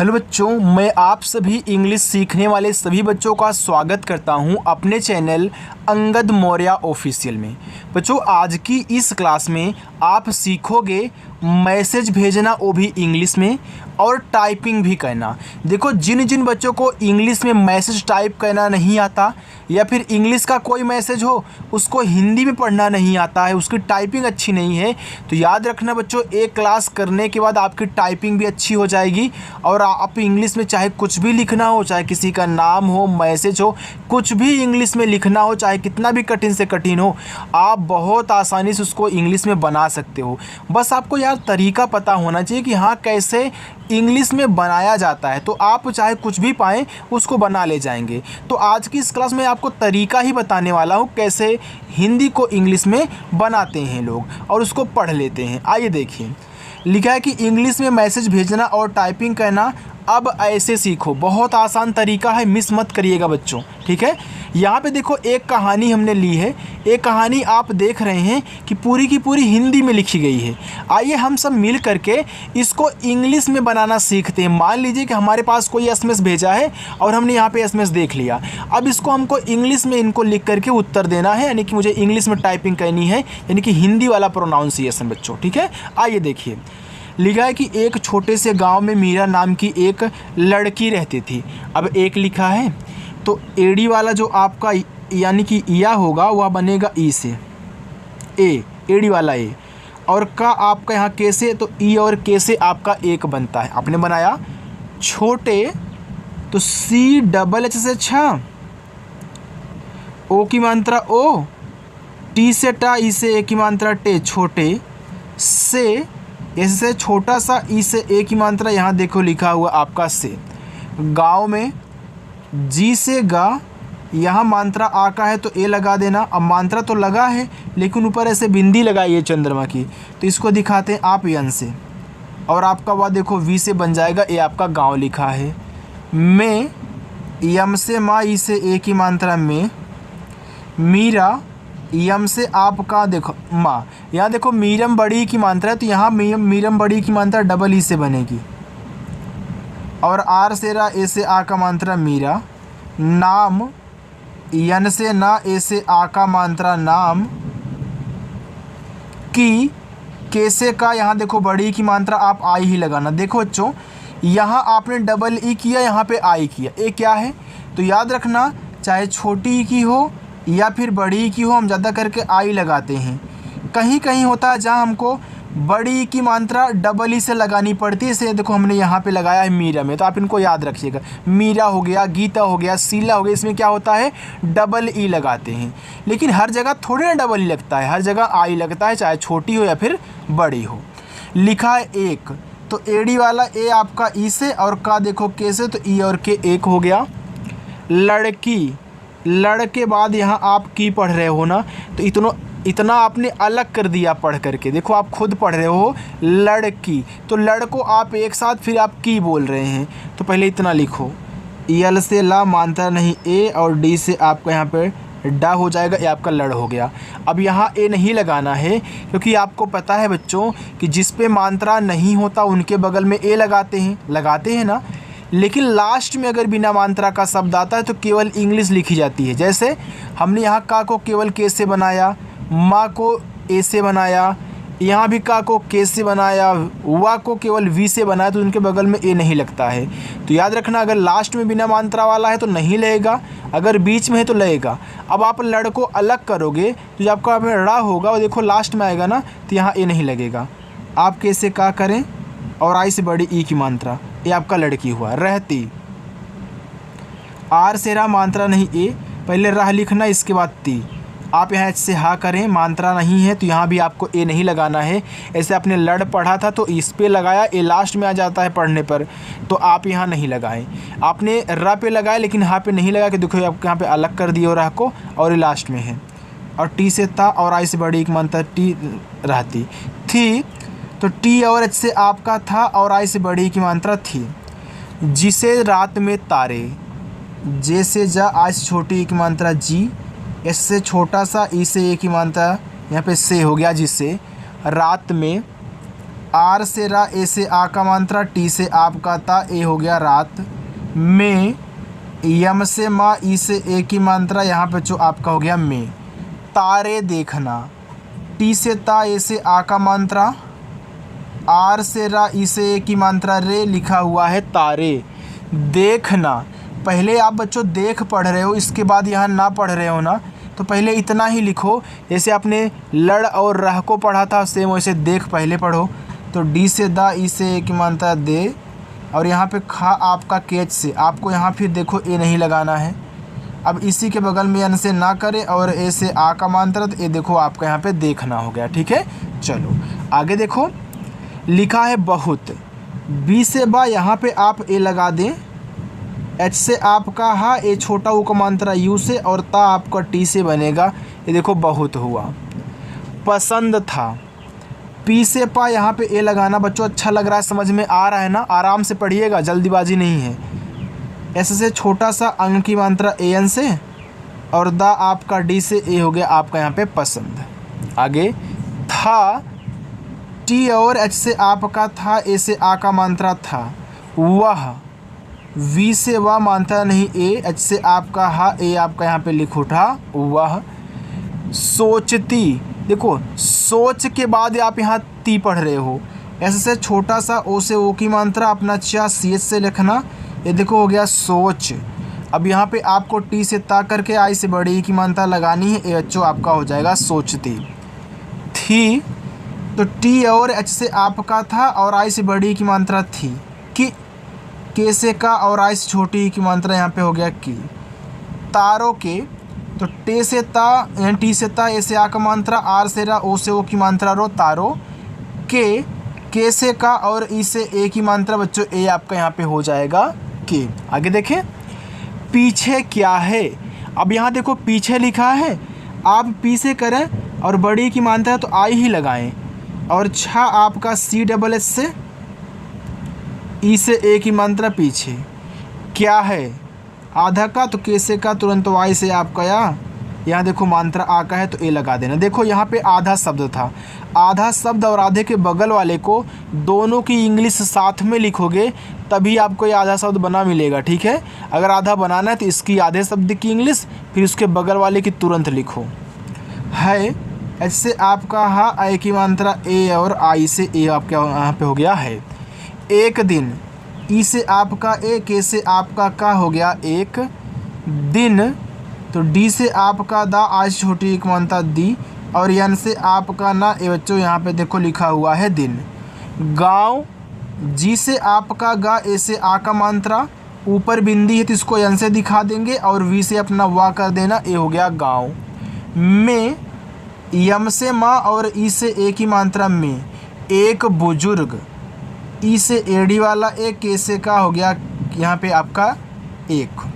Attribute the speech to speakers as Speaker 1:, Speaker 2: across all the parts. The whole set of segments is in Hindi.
Speaker 1: हेलो बच्चों, मैं आप सभी इंग्लिश सीखने वाले सभी बच्चों का स्वागत करता हूं अपने चैनल अंगद मौर्य ऑफिशियल में। बच्चों, आज की इस क्लास में आप सीखोगे मैसेज भेजना, वो भी इंग्लिश में, और टाइपिंग भी करना। देखो, जिन जिन बच्चों को इंग्लिश में मैसेज टाइप करना नहीं आता या फिर इंग्लिश का कोई मैसेज हो उसको हिंदी में पढ़ना नहीं आता है, उसकी टाइपिंग अच्छी नहीं है, तो याद रखना बच्चों, एक क्लास करने के बाद आपकी टाइपिंग भी अच्छी हो जाएगी और आप इंग्लिश में चाहे कुछ भी लिखना हो, चाहे किसी का नाम हो, मैसेज हो, कुछ भी इंग्लिश में लिखना हो, चाहे कितना भी कठिन से कठिन हो, आप बहुत आसानी से उसको इंग्लिश में बना सकते हो। बस आपको यार तरीका पता होना चाहिए कि हाँ कैसे इंग्लिश में बनाया जाता है, तो आप चाहे कुछ भी पाएँ उसको बना ले जाएंगे। तो आज की इस क्लास में आपको तरीका ही बताने वाला हूँ कैसे हिंदी को इंग्लिश में बनाते हैं लोग और उसको पढ़ लेते हैं। आइए देखिए, लिखा है कि इंग्लिश में मैसेज भेजना और टाइपिंग करना अब ऐसे सीखो। बहुत आसान तरीका है, मिस मत करिएगा बच्चों, ठीक है। यहाँ पे देखो, एक कहानी हमने ली है। एक कहानी आप देख रहे हैं कि पूरी की पूरी हिंदी में लिखी गई है। आइए हम सब मिल करके इसको इंग्लिश में बनाना सीखते हैं। मान लीजिए कि हमारे पास कोई एसएमएस भेजा है और हमने यहाँ पे एसएमएस देख लिया। अब इसको हमको इंग्लिश में इनको लिख करके उत्तर देना है, यानी कि मुझे इंग्लिश में टाइपिंग करनी है, यानी कि हिंदी वाला प्रोनाउंसिएशन बच्चों, ठीक है। आइए देखिए, लिखा है कि एक छोटे से गांव में मीरा नाम की एक लड़की रहती थी। अब एक लिखा है तो एडी वाला जो आपका यानी कि या होगा वह बनेगा ई से, एडी वाला ए, और का आपका यहाँ कैसे, तो ई और के से आपका एक बनता है। आपने बनाया छोटे तो सी डबल एच से छा, ओ की मात्रा ओ, टी से टा, ई से ए की मात्रा टे, छोटे से, ऐसे छोटा सा, ई से ए की मात्रा यहाँ देखो लिखा हुआ आपका से। गाँव में जी से गा, यहाँ मात्रा आ का है तो ए लगा देना। अब मात्रा तो लगा है लेकिन ऊपर ऐसे बिंदी लगाई है चंद्रमा की, तो इसको दिखाते हैं आप यन से, और आपका वह देखो वी से बन जाएगा, ए आपका गाँव लिखा है। में यम से माँ, ई से ए की मात्रा में, मीरा यम से आपका देखो माँ, यहाँ देखो मीरम बड़ी की मात्रा है तो यहाँ मीरम बड़ी की मात्रा डबल ई से बनेगी, और आर से रा, ए से आ का मात्रा मीरा, नाम यन से ना, ए से आ का मात्रा नाम, की कैसे का, यहाँ देखो बड़ी की मात्रा आप आई ही लगाना। देखो बच्चों, यहाँ आपने डबल ई किया, यहाँ पे आई किया, ए क्या है, तो याद रखना चाहे छोटी ई की हो या फिर बड़ी की हो, हम ज़्यादा करके आई लगाते हैं। कहीं कहीं होता है जहाँ हमको बड़ी की मात्रा डबल ई से लगानी पड़ती है, इसे देखो हमने यहाँ पे लगाया है मीरा में, तो आप इनको याद रखिएगा। मीरा हो गया, गीता हो गया, शीला हो गया, इसमें क्या होता है डबल ई लगाते हैं। लेकिन हर जगह थोड़ी ना डबल ई लगता है, हर जगह आई लगता है, चाहे छोटी हो या फिर बड़ी हो। लिखा है एक, तो एडी वाला ए आपका ई से, और का देखो के से, तो ई और के एक हो गया। लड़की, लड़ के बाद यहाँ आप की पढ़ रहे हो ना, तो इतना आपने अलग कर दिया पढ़ करके। देखो आप खुद पढ़ रहे हो लड़की, तो लड़ को आप एक साथ फिर आप की बोल रहे हैं, तो पहले इतना लिखो। यल से ला मात्रा नहीं ए, और डी से आपका यहाँ पे डा हो जाएगा, ये आपका लड़ हो गया। अब यहाँ ए नहीं लगाना है क्योंकि आपको पता है बच्चों कि जिस पे मात्रा नहीं होता उनके बगल में ए लगाते हैं ना। लेकिन लास्ट में अगर बिना मात्रा का शब्द आता है तो केवल इंग्लिश लिखी जाती है। जैसे हमने यहाँ का को केवल के से बनाया, माँ को ए से बनाया, यहाँ भी का को के से बनाया, वा को केवल वी से बनाया, तो उनके बगल में ए नहीं लगता है। तो याद रखना, अगर लास्ट में बिना मात्रा वाला है तो नहीं लगेगा, अगर बीच में है तो लगेगा। अब आप लड़ को अलग करोगे तो जो आपका ड़ा होगा वो देखो लास्ट में आएगा ना, तो यहाँ ए नहीं लगेगा। आप कैसे का करें, और आई से बड़ी ई की मात्रा, ये आपका लड़की हुआ। रहती, आर से रा मात्रा नहीं ए, पहले राह लिखना, इसके बाद ती। आप यहाँ एच से हा करें, मात्रा नहीं है तो यहाँ भी आपको ए नहीं लगाना है। ऐसे आपने लड़ पढ़ा था तो इस पे लगाया, ए लास्ट में आ जाता है पढ़ने पर, तो आप यहाँ नहीं लगाएं। आपने रा पे लगाया लेकिन हा पे नहीं लगा, कि देखो आपके यहाँ पे अलग कर दिए राह को, और ये लास्ट में है। और टी से था, और आई से बड़ी एक मात्रा टी रहती थी, तो टी और एच से आपका था, और आई से बड़ी की मात्रा थी। जिसे रात में तारे, जे से जा, आई से छोटी एक मात्रा जी, एस से छोटा सा, ई से एक ही मात्रा यहाँ पे से हो गया, जिससे रात में आर से रा, ए से आ का मात्रा, टी से आपका ता, ए हो गया रात में, यम से माँ, ई से ए की मात्रा, यहाँ पे जो आपका हो गया में। तारे देखना, टी से ता, ए से आ का मात्रा, आर से रा, ई से ए की मात्रा रे, लिखा हुआ है तारे। देखना, पहले आप बच्चों देख पढ़ रहे हो, इसके बाद यहाँ ना पढ़ रहे हो ना, तो पहले इतना ही लिखो। जैसे आपने लड़ और रह को पढ़ा था सेम वैसे देख पहले पढ़ो। तो डी से दा, ई से ए की मात्रा दे, और यहाँ पे खा आपका केच से, आपको यहाँ फिर देखो ए नहीं लगाना है। अब इसी के बगल में एन से ना करें और ए से आ का मात्रा, तो ए देखो आपका यहाँ पे देखना हो गया। ठीक है, चलो आगे देखो, लिखा है बहुत। बी से बा, यहाँ पे आप ए लगा दें। एच से आपका हा, ए छोटा ऊ का मात्रा यू से, और ता आपका टी से बनेगा। ये देखो बहुत हुआ। पसंद था, पी से पा, यहाँ पे ए लगाना बच्चों। अच्छा लग रहा है, समझ में आ रहा है ना? आराम से पढ़िएगा, जल्दीबाजी नहीं है। ऐसे से छोटा सा अंग की मात्रा ए एन से, और दा आपका डी से, ए हो गया आपका यहाँ पे पसंद। आगे था, टी और एच से आपका था, ए से आ का मात्रा था। वह, वी से वह मात्रा नहीं ए, एच से आपका हा, ए आपका यहाँ पे लिख उठा वह। सोचती, देखो सोच के बाद आप यहाँ ती पढ़ रहे हो। ऐसे से छोटा सा ओ से ओ की मात्रा अपना चा सी एच से लिखना। ये देखो हो गया सोच। अब यहाँ पे आपको टी से ता करके आई से बड़ी की मात्रा लगानी है। ए बच्चों आपका हो जाएगा सोचती। थी, तो टी और एच से आपका था, और आई से बड़ी की मात्रा थी। कि, के से का, और आई से छोटी की मात्रा यहाँ पे हो गया की। तारों के, तो टे से ता, टी से ता, ए से आ का मात्रा, आर से रा, ओ से ओ की मात्रा रो, तारो। के से का, और ई से ए की मात्रा बच्चों ए आपका यहाँ पे हो जाएगा के। आगे देखें, पीछे क्या है। अब यहाँ देखो पीछे लिखा है, आप पी से करें और बड़ी की मात्रा तो आई ही लगाएं, और छा आपका सी डबल एच से, ई से ए की मात्रा पीछे। क्या है, आधा का, तो के से का तुरंत वाई से आपका यहाँ देखो मात्रा आ का है तो ए लगा देना। देखो यहाँ पे आधा शब्द था, आधा शब्द और आधे के बगल वाले को दोनों की इंग्लिश साथ में लिखोगे तभी आपको ये आधा शब्द बना मिलेगा। ठीक है, अगर आधा बनाना है तो इसकी आधे शब्द की इंग्लिश, फिर उसके बगल वाले की तुरंत लिखो। है, एच से आपका हा, आई की मात्रा ए, और आई से ए आपका यहाँ पे हो गया है। एक दिन, ई से आपका ए, के से आपका का हो गया एक दिन, तो डी से आपका दा, आज छोटी एक मात्रा दी, और यन से आपका ना, ए बच्चों यहाँ पे देखो लिखा हुआ है दिन। गांव, जी से आपका गा, ए से आ का मात्रा, ऊपर बिंदी है तो इसको यन से दिखा देंगे, और वी से अपना वा कर देना, ए हो गया गांव। में, यम से माँ, और ई से ए की मात्रा में, एक बुजुर्ग, ई से एडी वाला एक, के से का हो गया यहाँ पे आपका एक।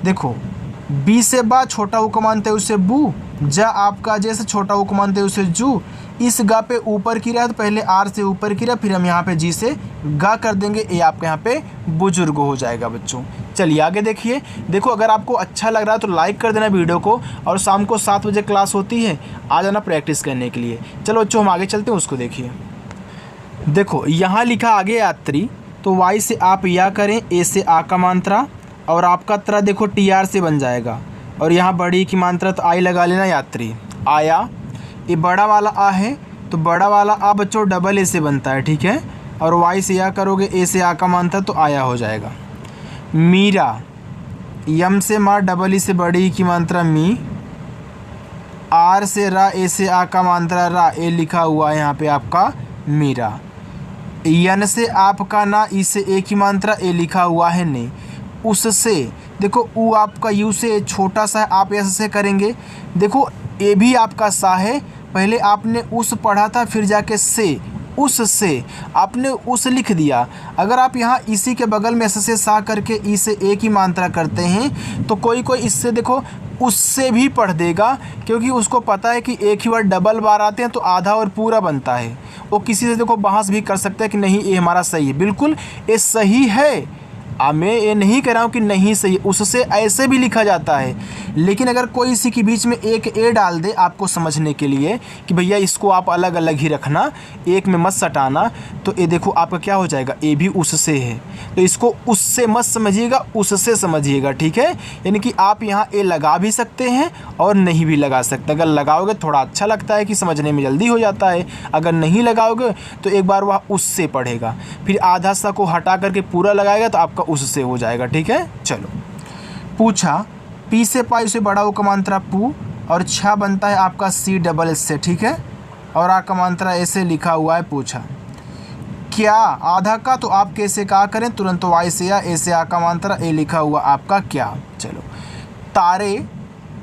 Speaker 1: देखो बी से बा, छोटा ऊ को मानते हैं उसे बू, जा आपका जैसे छोटा ऊ को मानते हैं उसे जू। इस गा पे ऊपर की रहा तो पहले आर से ऊपर की रहा, फिर हम यहाँ पे जी से गा कर देंगे, ये आपके यहाँ पे बुजुर्ग हो जाएगा बच्चों। चलिए आगे देखिए। देखो अगर आपको अच्छा लग रहा है तो लाइक कर देना वीडियो को, और शाम को 7 बजे क्लास होती है, आ जाना प्रैक्टिस करने के लिए। चलो बच्चों हम आगे चलते हैं, उसको देखिए। देखो यहाँ लिखा आगे यात्री, तो वाई से आप या करें, ए से आ का मात्रा, और आपका त्र देखो टी आर से बन जाएगा, और यहाँ बड़ी की मात्रा तो आई लगा लेना यात्री। आया, ये बड़ा वाला आ है तो बड़ा वाला आ बच्चों डबल ए से बनता है। ठीक है, और वाई से या करोगे, ए से आ का मात्रा तो आया हो जाएगा। मीरा, यम से माँ, डबल ई से बड़ी की मात्रा मी, आर से रा, ए से आ का मात्रा रा, ए लिखा हुआ है यहाँ पे आपका मीरा। यन से आपका ना, ई से ए की मात्रा, ए लिखा हुआ है ने। उससे, देखो ऊ आपका यू से छोटा सा है, आप ऐसे करेंगे। देखो ए भी आपका सा है, पहले आपने उस पढ़ा था, फिर जाके से, उससे आपने उस लिख दिया। अगर आप यहाँ इसी के बगल में से सा करके ई से ए की मात्रा करते हैं तो कोई कोई इससे देखो उससे भी पढ़ देगा, क्योंकि उसको पता है कि एक ही बार डबल बार आते हैं तो आधा और पूरा बनता है। वो किसी से देखो बहस भी कर सकता है कि नहीं ये हमारा सही है। बिल्कुल ये सही है, मैं ये नहीं कह रहा हूँ कि नहीं सही, उससे ऐसे भी लिखा जाता है, लेकिन अगर कोई इसी के बीच में एक ए डाल दे आपको समझने के लिए कि भैया इसको आप अलग अलग ही रखना, एक में मत सटाना, तो ये देखो आपका क्या हो जाएगा, ए भी उससे है, तो इसको उससे मत समझिएगा, उससे समझिएगा, ठीक है। यानी कि आप यहाँ ए लगा भी सकते हैं और नहीं भी लगा सकते। अगर लगाओगे थोड़ा अच्छा लगता है कि समझने में जल्दी हो जाता है, अगर नहीं लगाओगे तो एक बार वह उससे पढ़ेगा, फिर आधा सा को हटा करके पूरा लगाएगा तो आपका उससे हो जाएगा, ठीक है। चलो, पूछा पी से पाई से बड़ा कमांतरा पू और छा बनता है आपका सी डबल एस से, ठीक है, और आ कमांतरा ऐसे लिखा हुआ है। पूछा क्या आधा का, तो आप कैसे कहा करें, तुरंत वाई से या ए से आ कमांतरा ए लिखा हुआ आपका क्या। चलो, तारे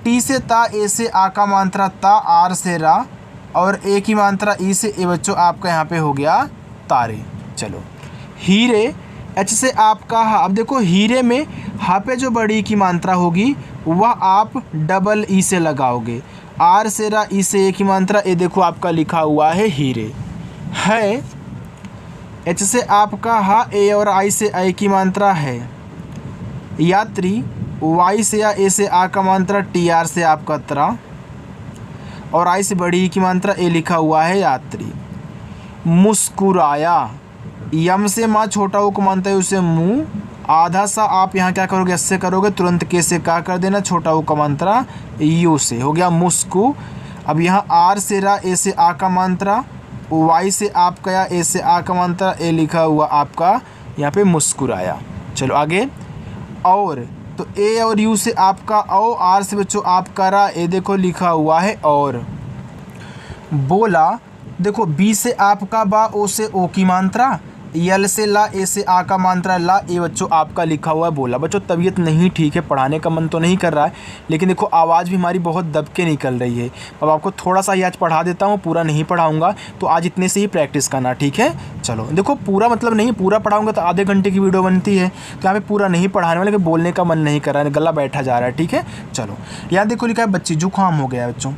Speaker 1: टी से ता, ए से आ का मात्रा ता, आर से रा और ए की मात्रा ई से ए, बच्चों आपका यहाँ पे हो गया तारे। चलो, हीरे एच से आपका हा, अब देखो हीरे में हा पे जो बड़ी की मात्रा होगी वह आप डबल ई से लगाओगे, आर से रा ई से ए की मात्रा, ए देखो आपका लिखा हुआ है हीरे। है एच से आपका हा, ए और आई से आई की मात्रा है। यात्री वाई से या ए से आ का मात्रा, टी आर से आपका त्रा और आई से बड़ी की मात्रा, ए लिखा हुआ है यात्री। मुस्कुराया, यम से माँ छोटा वो को मानता है उसे मुँह, आधा सा आप यहाँ क्या करोगे, इससे करोगे, तुरंत के से का कर देना, छोटा वो का मात्रा यू से, हो गया मुस्कु। अब यहाँ आर से रा, ए से आ का मात्रा, वाई से आपका या ए से आ का मात्रा, ए लिखा हुआ आपका यहाँ पे मुस्कुराया। चलो आगे, और तो ए और यू से आपका ओ, आर से बच्चों आपका रा, ए देखो लिखा हुआ है और। बोला देखो बी से आपका बा, ओ से ओ की मात्रा, यल से ला, ए से आ का मात्रा ला, ए बच्चों आपका लिखा हुआ है बोला। बच्चों तबीयत नहीं ठीक है, पढ़ाने का मन तो नहीं कर रहा है, लेकिन देखो आवाज़ भी हमारी बहुत दब के निकल रही है। अब आपको थोड़ा सा ही आज पढ़ा देता हूँ, पूरा नहीं पढ़ाऊँगा, तो आज इतने से ही प्रैक्टिस करना, ठीक है। चलो देखो, पूरा मतलब नहीं, पूरा पढ़ाऊँगा तो आधे घंटे की वीडियो बनती है, तो यहाँ पे पूरा नहीं पढ़ाने वाले, लेकिन बोलने का मन नहीं कर रहा है, गला बैठा जा रहा है, ठीक है। चलो, यहाँ देखो लिखा है बच्ची जुकाम हो गया है बच्चों।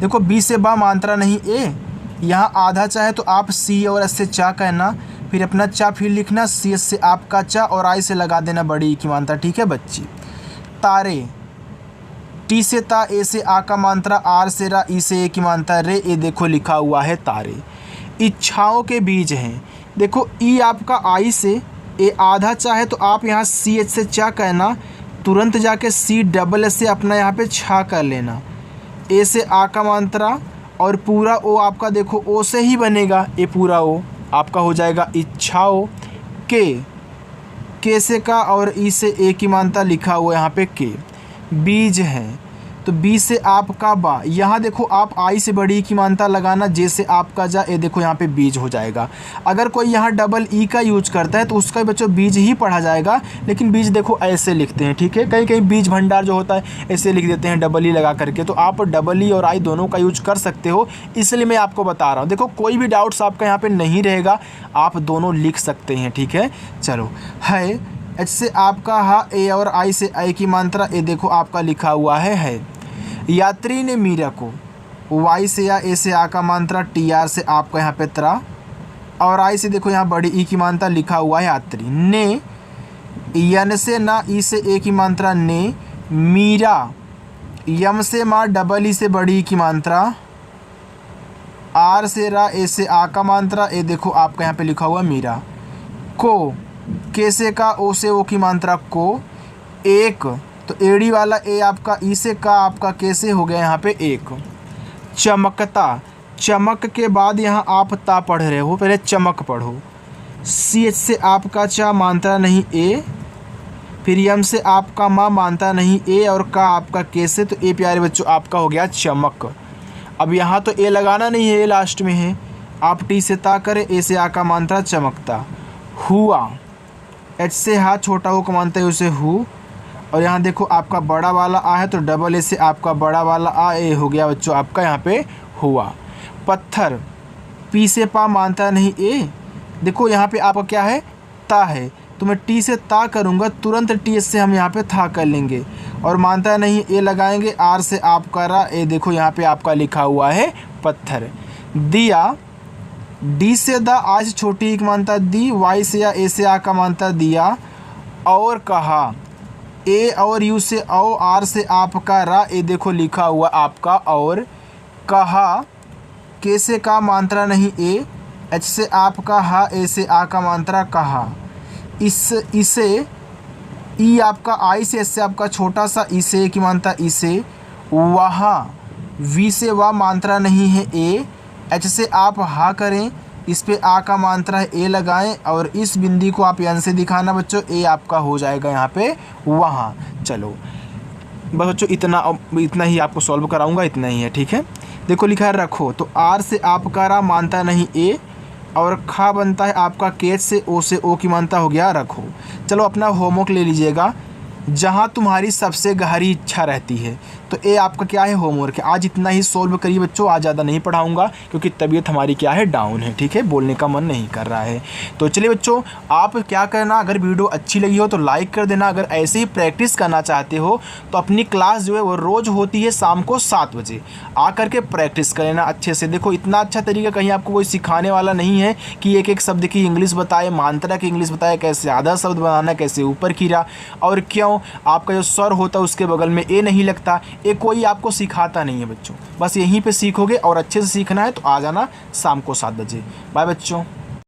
Speaker 1: देखो बी से बा मात्रा नहीं ए, यहाँ आधा चाहे तो आप सी और एस से चा कहना, फिर अपना चा फिर लिखना, सी एस से आपका चा और आई से लगा देना बड़ी ई की मात्रा, ठीक है बच्ची। तारे टी से ता, ए से आ का मात्रा, आर से रा, ई से ए की मात्रा रे, ए देखो लिखा हुआ है तारे। इच्छाओं के बीज हैं, देखो ई आपका आई से, ए आधा चाहे तो आप यहाँ सी एच से चा कहना, तुरंत जाके सी डबल एस से अपना यहाँ पे छा कर लेना, ए से आ का मात्रा और पूरा ओ आपका देखो ओ से ही बनेगा, ए पूरा ओ आपका हो जाएगा इच्छाओं के से का और ई से ए की मात्रा लिखा हुआ यहाँ पे के। बीज है तो बी से आपका बा, यहाँ देखो आप आई से बड़ी की मात्रा लगाना, जे से आपका जा, ए देखो यहाँ पे बीज हो जाएगा। अगर कोई यहाँ डबल ई का यूज करता है तो उसका बच्चों बीज ही पढ़ा जाएगा, लेकिन बीज देखो ऐसे लिखते हैं, ठीक है। कहीं कहीं बीज भंडार जो होता है ऐसे लिख देते हैं डबल ई लगा करके, तो आप डबल ई और आई दोनों का यूज कर सकते हो, इसलिए मैं आपको बता रहा हूँ। देखो कोई भी डाउट्स आपका यहाँ पर नहीं रहेगा, आप दोनों लिख सकते हैं, ठीक है। चलो, है एच से आपका हा, ए और आई से आई की मात्रा, ए देखो आपका लिखा हुआ है। यात्री ने मीरा को, वाई से या ए से आ का मात्रा, टी आर से आपका यहाँ पे त्रा और आई से देखो यहाँ बड़ी ई की मात्रा लिखा हुआ है यात्री। ने यन से ना, ई से ए की मात्रा ने, मीरा यम से माँ, डबल ई से बड़ी ई की मात्रा, आर से रा, ए से आ का मात्रा, ए देखो आपका यहाँ पे लिखा हुआ मीरा। को के से का, ओ से ओ की मात्रा को। एक तो एड़ी वाला ए आपका, ई से का आपका कैसे हो गया यहाँ पे एक। चमकता, चमक के बाद यहाँ आप ता पढ़ रहे हो, पहले चमक पढ़ो। सी एच से आपका चा मात्रा नहीं ए, फिर यम से आपका माँ मात्रा नहीं ए और का आपका कैसे, तो ए प्यारे बच्चों आपका हो गया चमक। अब यहाँ तो ए लगाना नहीं है, ए लास्ट में है, आप टी से ता करें, ए से आ का मात्रा चमकता। हुआ एच से हा, छोटा हो का मानता है उसे हु, और यहाँ देखो आपका बड़ा वाला आ है तो डबल ए से आपका बड़ा वाला आ, ए हो गया बच्चों आपका यहाँ पे हुआ। पत्थर पी से पा मानता नहीं ए, देखो यहाँ पे आपका क्या है ता है, तो मैं टी से ता करूँगा, तुरंत टी एस से हम यहाँ पे था कर लेंगे और मानता नहीं ए लगाएंगे, आर से आपका रा, ए देखो यहाँ पे आपका लिखा हुआ है पत्थर। दिया डी से दा, आज छोटी एक मानता दी, वाई से या ए से आ का मानता दिया और कहा। ए और यू से औ, आर से आपका रा, ए देखो लिखा हुआ आपका और कहा। के से का मात्रा नहीं ए, एच से आपका हा, ए से आ का मात्रा कहा। इसे ई आपका आई से, एस से आपका छोटा सा इसे की मात्रा इसे। वहाँ वी से वा मात्रा नहीं है ए, एच से आप हा करें, इस पे आ का मात्रा है ए लगाएं और इस बिंदी को आप एन से दिखाना बच्चों, ए आपका हो जाएगा यहाँ पे वहाँ। चलो बस बच्चों इतना ही आपको सॉल्व कराऊंगा, इतना ही है, ठीक है। देखो लिखा है रखो, तो आर से आपका रा मानता नहीं ए और खा बनता है आपका केच से, ओ से ओ की मानता हो गया रखो। चलो अपना होमवर्क ले लीजिएगा, जहाँ तुम्हारी सबसे गहरी इच्छा रहती है। तो ये आपका क्या है होमवर्क है। आज इतना ही सॉल्व करिए बच्चों, आज ज़्यादा नहीं पढ़ाऊंगा क्योंकि तबीयत हमारी क्या है डाउन है, ठीक है, बोलने का मन नहीं कर रहा है। तो चलिए बच्चों, आप क्या करना, अगर वीडियो अच्छी लगी हो तो लाइक कर देना। अगर ऐसे ही प्रैक्टिस करना चाहते हो तो अपनी क्लास जो है वो रोज़ होती है शाम को 7 बजे, आ करके प्रैक्टिस कर लेना अच्छे से। देखो इतना अच्छा तरीका कहीं आपको कोई सिखाने वाला नहीं है कि एक एक शब्द की इंग्लिश बताए, मात्रा की इंग्लिश बताए, कैसे आधा शब्द बनाना, कैसे ऊपर खीरा, और क्यों आपका जो स्वर होता है उसके बगल में ए नहीं लगता। ये कोई आपको सिखाता नहीं है बच्चों, बस यहीं पे सीखोगे और अच्छे से सीखना है तो आ जाना शाम को 7 बजे। बाय बच्चों।